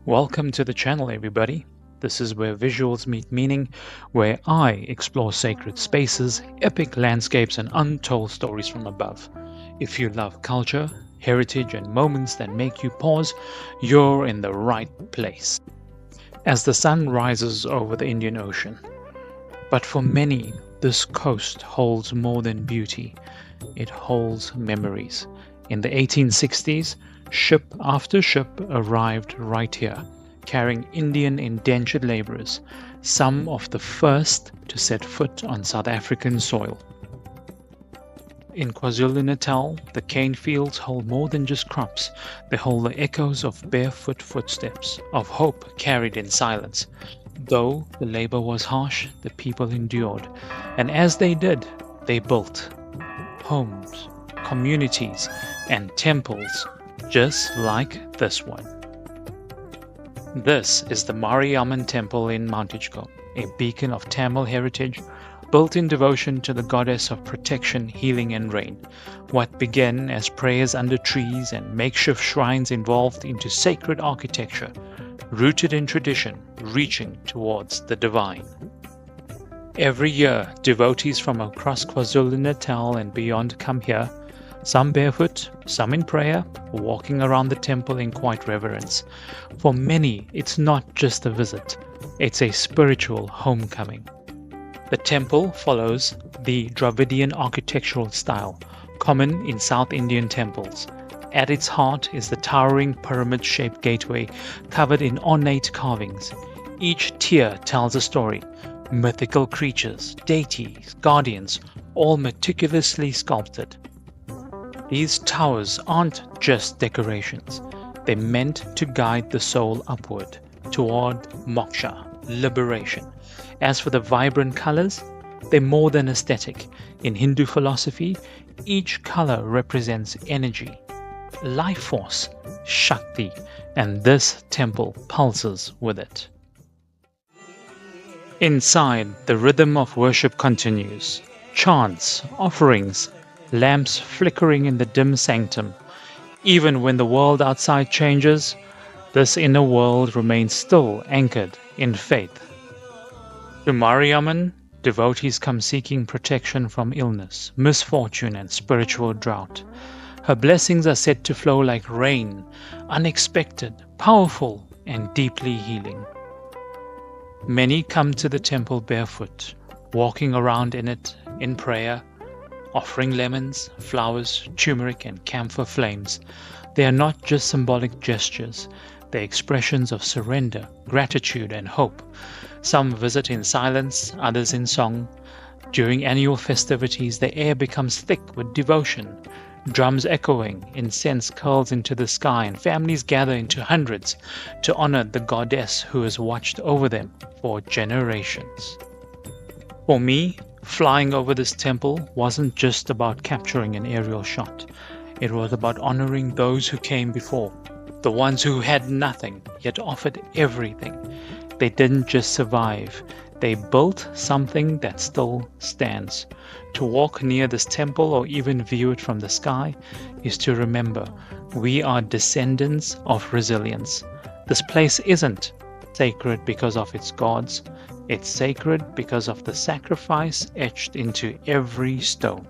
Welcome to the channel, everybody. This is where visuals meet meaning, where I explore sacred spaces, epic landscapes, and untold stories from above. If you love culture, heritage, and moments that make you pause, you're in the right place. As the sun rises over the Indian Ocean. But for many, this coast holds more than beauty. It holds memories. In the 1860s, ship after ship arrived right here, carrying Indian indentured laborers, some of the first to set foot on South African soil. In KwaZulu-Natal, the cane fields hold more than just crops. They hold the echoes of barefoot footsteps, of hope carried in silence. Though the labor was harsh, the people endured. And as they did, they built homes, communities, and temples just like this one. This is the Mariammen Temple in Mount Edgecombe, a beacon of Tamil heritage, built in devotion to the goddess of protection, healing, and rain. What began as prayers under trees and makeshift shrines evolved into sacred architecture, rooted in tradition, reaching towards the divine. Every year, devotees from across KwaZulu-Natal and beyond come here, some barefoot, some in prayer, walking around the temple in quiet reverence. For many, it's not just a visit, it's a spiritual homecoming. The temple follows the Dravidian architectural style, common in South Indian temples. At its heart is the towering pyramid-shaped gateway covered in ornate carvings. Each tier tells a story. Mythical creatures, deities, guardians, all meticulously sculpted. These towers aren't just decorations. They're meant to guide the soul upward, toward moksha, liberation. As for the vibrant colors, they're more than aesthetic. In Hindu philosophy, each color represents energy, life force, Shakti, and this temple pulses with it. Inside, the rhythm of worship continues. Chants, offerings, lamps flickering in the dim sanctum. Even when the world outside changes, this inner world remains still anchored in faith. To Mariammen, devotees come seeking protection from illness, misfortune, and spiritual drought. Her blessings are said to flow like rain, unexpected, powerful, and deeply healing. Many come to the temple barefoot, walking around in it in prayer, offering lemons, flowers, turmeric, and camphor flames. They are not just symbolic gestures, they're expressions of surrender, gratitude, and hope. Some visit in silence, others in song. During annual festivities, the air becomes thick with devotion. Drums echoing, incense curls into the sky, and families gather into hundreds to honor the goddess who has watched over them for generations. For me, flying over this temple wasn't just about capturing an aerial shot. It was about honoring those who came before, the ones who had nothing yet offered everything. They didn't just survive, they built something that still stands. To walk near this temple or even view it from the sky is to remember we are descendants of resilience. This place isn't sacred because of its gods. It's sacred because of the sacrifice etched into every stone.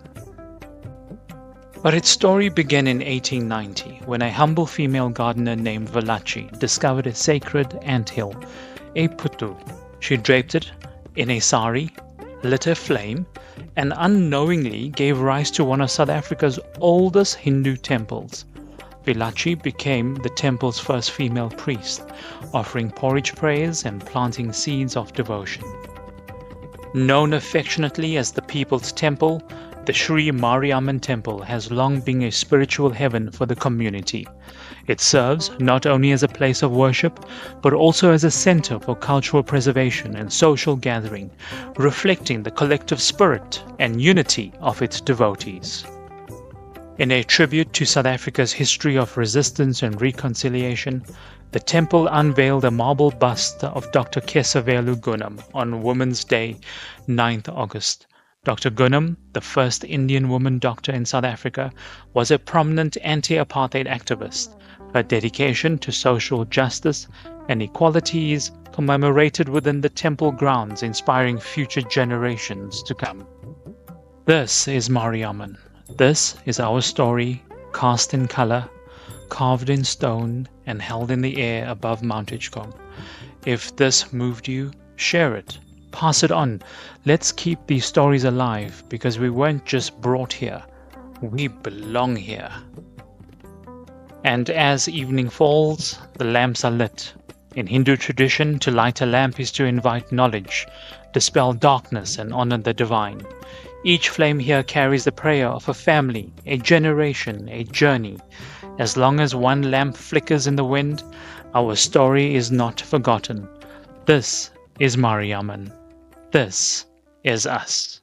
But its story began in 1890 when a humble female gardener named Valachi discovered a sacred anthill, a putu. She draped it in a sari, lit a flame, and unknowingly gave rise to one of South Africa's oldest Hindu temples. Valachi became the temple's first female priest, offering porridge prayers and planting seeds of devotion. Known affectionately as the People's Temple, the Shree Mariammen Temple has long been a spiritual heaven for the community. It serves not only as a place of worship, but also as a center for cultural preservation and social gathering, reflecting the collective spirit and unity of its devotees. In a tribute to South Africa's history of resistance and reconciliation, the temple unveiled a marble bust of Dr. Keslu Gunnam on Women's Day, 9th August. Dr. Gunnam, the first Indian woman doctor in South Africa, was a prominent anti-apartheid activist. Her dedication to social justice and equality is commemorated within the temple grounds, inspiring future generations to come. This is Mariammen. This is our story, cast in color, carved in stone, and held in the air above Mount Edgecombe. If this moved you, share it. Pass it on. Let's keep these stories alive, because we weren't just brought here. We belong here. And as evening falls, the lamps are lit. In Hindu tradition, to light a lamp is to invite knowledge, dispel darkness, and honor the divine. Each flame here carries the prayer of a family, a generation, a journey. As long as one lamp flickers in the wind, our story is not forgotten. This is Mariammen. This is us.